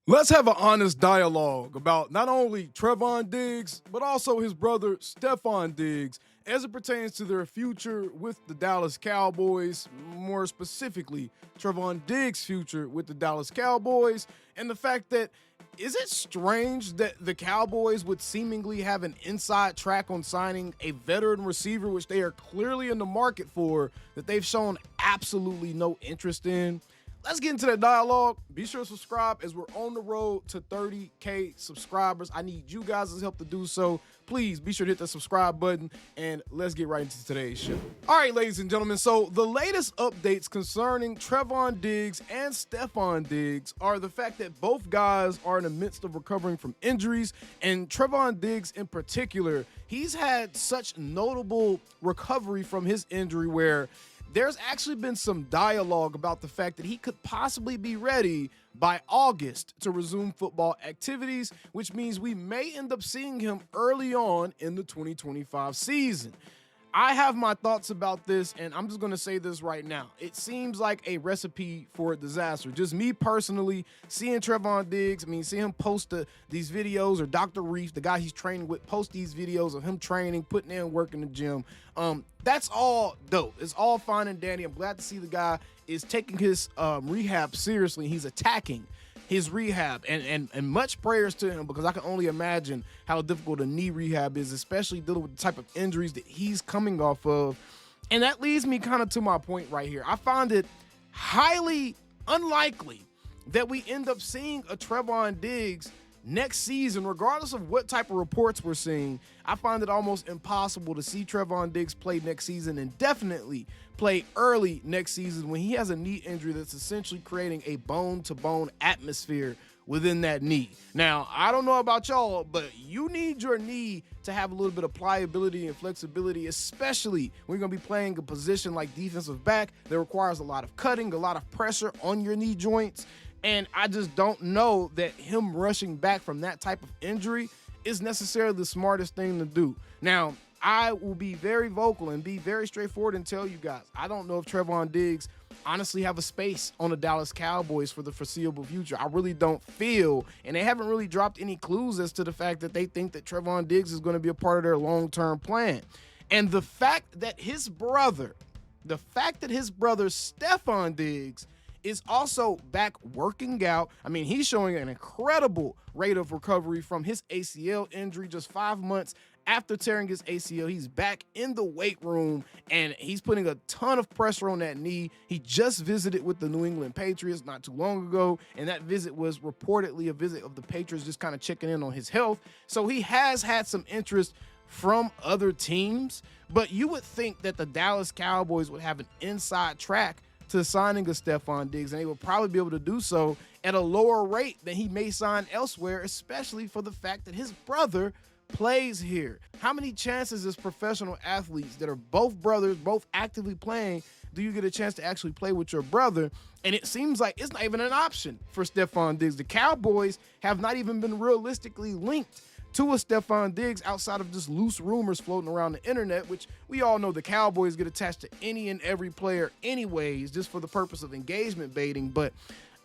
Let's have an honest dialogue about not only Trevon Diggs, but also his brother Stefon Diggs as it pertains to their future with the Dallas Cowboys, more specifically, Trevon Diggs' future with the Dallas Cowboys, and the fact that is it strange that the Cowboys would seemingly have an inside track on signing a veteran receiver, which they are clearly in the market for, that they've shown absolutely no interest in? Let's get into that dialogue. Be sure to subscribe as we're on the road to 30K subscribers. I need you guys' help to do so. Please be sure to hit the subscribe button and let's get right into today's show. All right, ladies and gentlemen. So the latest updates concerning Trevon Diggs and Stefon Diggs are the fact that both guys are in the midst of recovering from injuries, and Trevon Diggs in particular, he's had such notable recovery from his injury where there's actually been some dialogue about the fact that he could possibly be ready by August to resume football activities, which means we may end up seeing him early on in the 2025 season. I have my thoughts about this, and I'm just going to say this right now. It seems like a recipe for a disaster. Just me personally, seeing Trevon Diggs, seeing him post these videos, or Dr. Reef, the guy he's training with, post these videos of him training, putting in work in the gym. That's all dope. It's all fine and dandy. I'm glad to see the guy is taking his rehab seriously. He's attacking his rehab, and much prayers to him, because I can only imagine how difficult a knee rehab is, especially dealing with the type of injuries that he's coming off of. And that leads me kind of to my point right here. I find it highly unlikely that we end up seeing a Trevon Diggs next season, regardless of what type of reports we're seeing. I find it almost impossible to see Trevon Diggs play next season, and definitely play early next season when he has a knee injury that's essentially creating a bone-to-bone atmosphere within that knee. Now, I don't know about y'all, but you need your knee to have a little bit of pliability and flexibility, especially when you're going to be playing a position like defensive back that requires a lot of cutting, a lot of pressure on your knee joints. And I just don't know that him rushing back from that type of injury is necessarily the smartest thing to do. Now, I will be very vocal and be very straightforward and tell you guys, I don't know if Trevon Diggs honestly have a space on the Dallas Cowboys for the foreseeable future. I really don't feel, and they haven't really dropped any clues as to the fact that they think that Trevon Diggs is going to be a part of their long-term plan. And the fact that his brother Stefon Diggs is also back working out. He's showing an incredible rate of recovery from his ACL injury just 5 months after tearing his ACL. He's back in the weight room, and he's putting a ton of pressure on that knee. He just visited with the New England Patriots not too long ago, and that visit was reportedly a visit of the Patriots just kind of checking in on his health. So he has had some interest from other teams, but you would think that the Dallas Cowboys would have an inside track to signing a Stefon Diggs, and they will probably be able to do so at a lower rate than he may sign elsewhere, especially for the fact that his brother plays here. How many chances as professional athletes that are both brothers, both actively playing, do you get a chance to actually play with your brother? And it seems like it's not even an option for Stefon Diggs. The Cowboys have not even been realistically linked to a Stefon Diggs outside of just loose rumors floating around the internet, which we all know the Cowboys get attached to any and every player anyways, just for the purpose of engagement baiting. But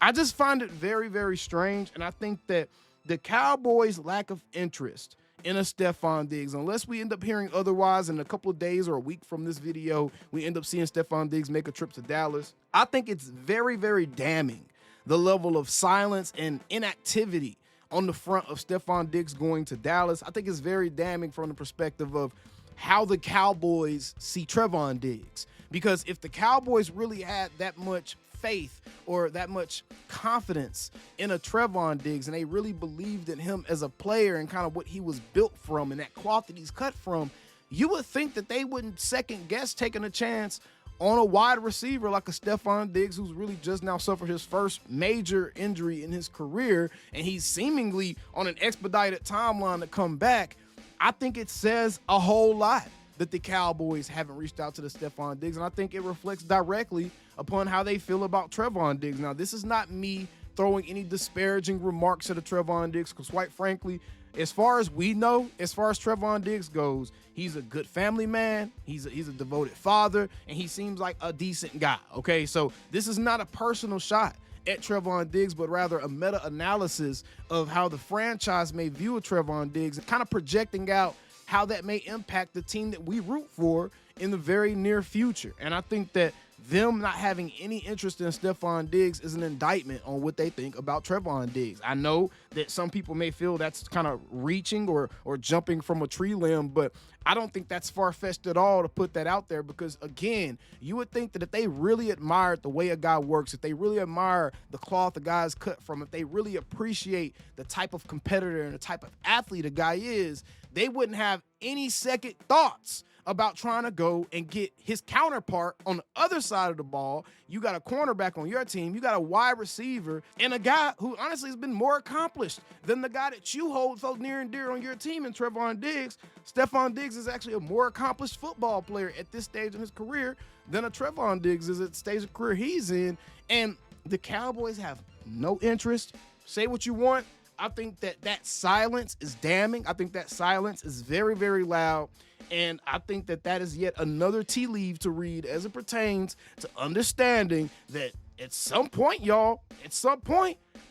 I just find it very, very strange, and I think that the Cowboys' lack of interest in a Stefon Diggs, unless we end up hearing otherwise in a couple of days or a week from this video, we end up seeing Stefon Diggs make a trip to Dallas, I think it's very, very damning, the level of silence and inactivity on the front of Stefon Diggs going to Dallas. I think it's very damning from the perspective of how the Cowboys see Trevon Diggs. Because if the Cowboys really had that much faith or that much confidence in a Trevon Diggs, and they really believed in him as a player and kind of what he was built from and that cloth that he's cut from, you would think that they wouldn't second guess taking a chance on a wide receiver like a Stefon Diggs, who's really just now suffered his first major injury in his career, and he's seemingly on an expedited timeline to come back. I think it says a whole lot that the Cowboys haven't reached out to the Stefon Diggs, and I think it reflects directly upon how they feel about Trevon Diggs. Now, this is not me throwing any disparaging remarks at a Trevon Diggs, because quite frankly, as far as we know, as far as Trevon Diggs goes, he's a good family man, he's a devoted father, and he seems like a decent guy, okay? So this is not a personal shot at Trevon Diggs, but rather a meta-analysis of how the franchise may view a Trevon Diggs and kind of projecting out how that may impact the team that we root for in the very near future. And I think that them not having any interest in Stefon Diggs is an indictment on what they think about Trevon Diggs. I know that some people may feel that's kind of reaching or jumping from a tree limb, but I don't think that's far-fetched at all to put that out there because, again, you would think that if they really admired the way a guy works, if they really admire the cloth the guy's cut from, if they really appreciate the type of competitor and the type of athlete a guy is, they wouldn't have any second thoughts about trying to go and get his counterpart on the other side of the ball. You got a cornerback on your team, you got a wide receiver, and a guy who honestly has been more accomplished than the guy that you hold so near and dear on your team in Trevon Diggs. Stefon Diggs is actually a more accomplished football player at this stage in his career than a Trevon Diggs is at the stage of career he's in. And the Cowboys have no interest. Say what you want. I think that silence is damning. I think that silence is very, very loud. And I think that is yet another tea leaf to read as it pertains to understanding that at some point, y'all,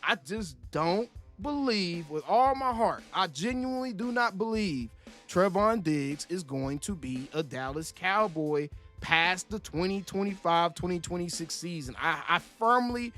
I just don't believe with all my heart, I genuinely do not believe Trevon Diggs is going to be a Dallas Cowboy past the 2025-2026 season. I firmly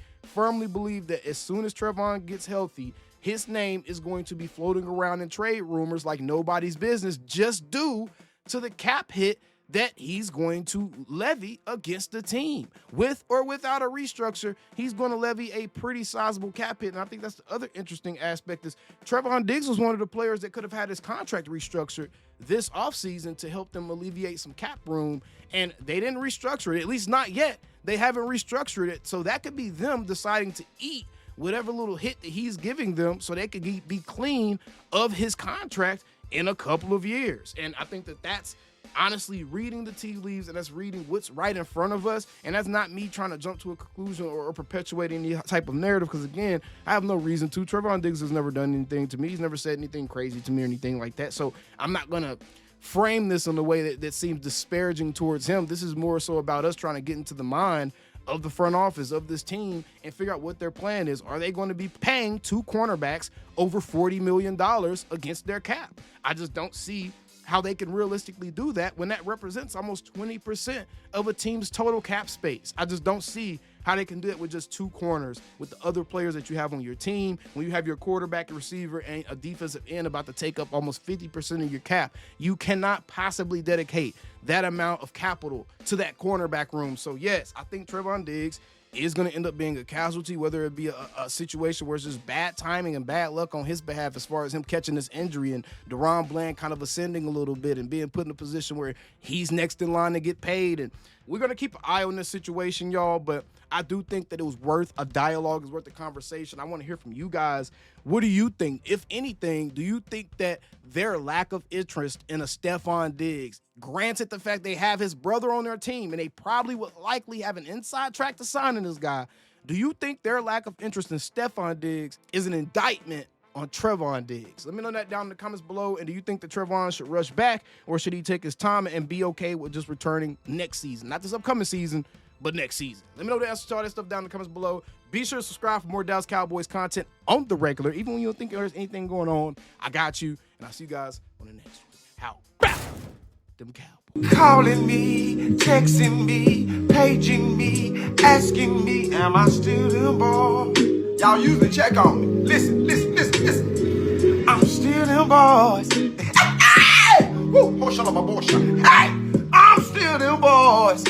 believe that as soon as Trevon gets healthy, his name is going to be floating around in trade rumors like nobody's business, just due to the cap hit that he's going to levy against the team. With or without a restructure, he's going to levy a pretty sizable cap hit. And I think that's the other interesting aspect is Trevon Diggs was one of the players that could have had his contract restructured this offseason to help them alleviate some cap room. And they didn't restructure it, at least not yet. They haven't restructured it. So that could be them deciding to eat whatever little hit that he's giving them so they could be clean of his contract in a couple of years. And I think that's honestly reading the tea leaves, and that's reading what's right in front of us. And that's not me trying to jump to a conclusion or perpetuate any type of narrative, because again, I have no reason to. Trevon Diggs has never done anything to me. He's never said anything crazy to me or anything like that. So I'm not going to frame this in a way that seems disparaging towards him. This is more so about us trying to get into the mind of the front office of this team and figure out what their plan is. Are they going to be paying two cornerbacks over $40 million against their cap? I just don't see how they can realistically do that when that represents almost 20% of a team's total cap space. I just don't see how they can do it with just two corners, with the other players that you have on your team. When you have your quarterback, a receiver, and a defensive end about to take up almost 50% of your cap, you cannot possibly dedicate that amount of capital to that cornerback room. So yes, I think Trevon Diggs is going to end up being a casualty, whether it be a situation where it's just bad timing and bad luck on his behalf as far as him catching this injury and Deron Bland kind of ascending a little bit and being put in a position where he's next in line to get paid. And we're going to keep an eye on this situation, y'all, but I do think that it was worth a dialogue, it's worth a conversation. I want to hear from you guys. What do you think? If anything, do you think that their lack of interest in a Stefon Diggs, granted the fact they have his brother on their team and they probably would likely have an inside track to signing this guy, do you think their lack of interest in Stefon Diggs is an indictment on Trevon Diggs? Let me know that down in the comments below. And do you think that Trevon should rush back, or should he take his time and be okay with just returning next season? Not this upcoming season, but next season. Let me know the answers to all that stuff down in the comments below. Be sure to subscribe for more Dallas Cowboys content on the regular. Even when you don't think there's anything going on, I got you. And I'll see you guys on the next one. How about them Cowboys? Calling me, texting me, paging me, asking me, am I still them boy? Y'all usually check on me. Listen. I'm still them boys. Hey! Woo! Oh, shut up, my boy. Hey! I'm still them boys.